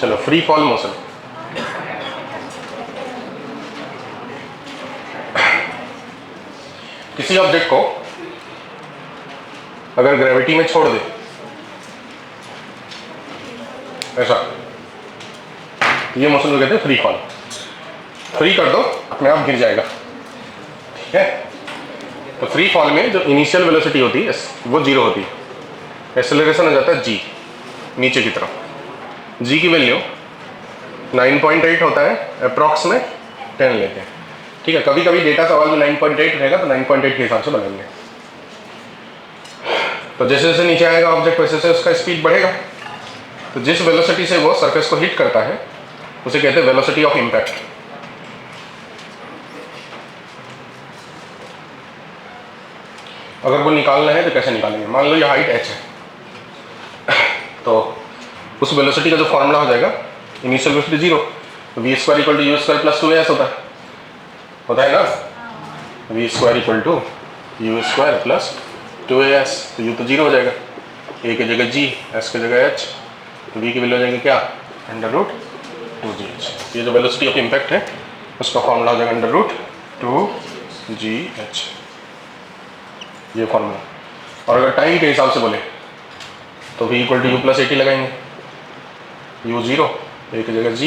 चलो free fall motion, किसी object को अगर ग्रेविटी में छोड़ दे ऐसा, ये मोशन को कहते हैं फ्री फॉल। फ्री कर दो अपने आप गिर जाएगा, ठीक है। तो फ्री फॉल में जो इनिशियल वेलोसिटी होती है वो 0 होती है, एक्सेलरेशन हो जाता है g नीचे की तरफ। g की वैल्यू 9.8 होता है, अप्रॉक्स में 10 लेते हैं, ठीक है। कभी कभी डेटा सवाल में 9.8 रहेगा तो 9.8 के हिसाब से बनाएंगे। तो जैसे जैसे नीचे आएगा ऑब्जेक्ट वैसे वैसे उसका स्पीड बढ़ेगा। तो जिस वेलोसिटी से वो सरफेस को हिट करता है उसे कहते हैं वेलोसिटी ऑफ इम्पैक्ट। अगर वो निकालना है तो कैसे निकालेंगे, मान लो ये हाइट h है, तो उस वेलोसिटी का जो फॉर्मूला हो जाएगा इनिशियल वेलोसिटी 0, तो v square equal to u square plus 2as होता है ना, v square equal to u square plus 2as, तो u तो 0 हो जाएगा, a की जगह g, s की जगह h, तो v की वैल्यू हो जाएगी क्या, √2gh। ये जो वेलोसिटी ऑफ इम्पैक्ट है उसका फॉर्मूला हो जाएगा √2gh, ये फॉर्मूला। और अगर टाइम के हिसाब से बोले तो v equal to u plus 80 लगाएंगे, u 0, a की जगह g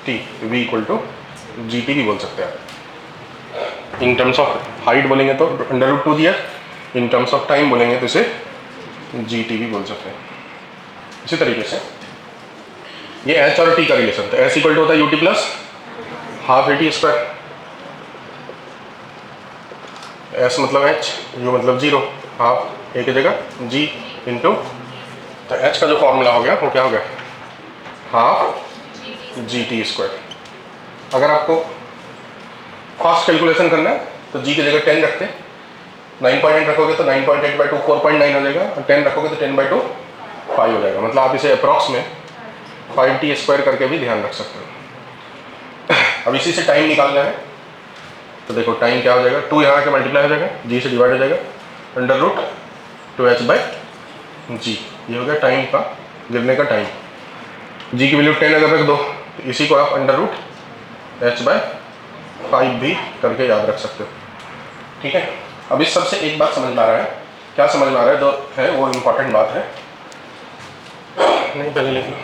t, v equal to g t भी बोल सकते हैं आप। इन टर्म्स ऑफ हाइट बोलेंगे तो √2gh, in terms of time बोलेंगे तो इसे जी टी भी बोल सकते हैं। इसी तरीके से ये h और t का रिलेशन, तो s इक्वल टू होता है ut plus half at square, s मतलब h, u मतलब 0, हाफ a की जगह g इंटू, तो h का जो फॉर्मूला हो गया वो क्या हो गया, हाफ जी टी स्क्वायर। अगर आपको फास्ट कैलकुलेशन करना है तो g की जगह 10 रखते, 9.8 रखोगे तो 9.8/2 4.9 हो जाएगा, और 10 रखोगे तो 10/2 5 हो जाएगा। मतलब आप इसे अप्रॉक्स में 5t स्क्वायर करके भी ध्यान रख सकते हो। अब इसी से टाइम निकालना है तो देखो टाइम क्या हो जाएगा, 2 यहाँ के मल्टीप्लाई हो जाएगा, g से डिवाइड हो जाएगा, √2h/g, ये हो गया टाइम का, गिरने का टाइम। g की वैल्यू 10 अगर रख दो तो इसी को आप √h/5 भी करके याद रख सकते हो, ठीक है। अब इस सबसे एक बात समझ में आ रहा है, क्या समझ में आ रहा है, जो है वो इम्पोर्टेंट बात है, नहीं पहले लिख लो।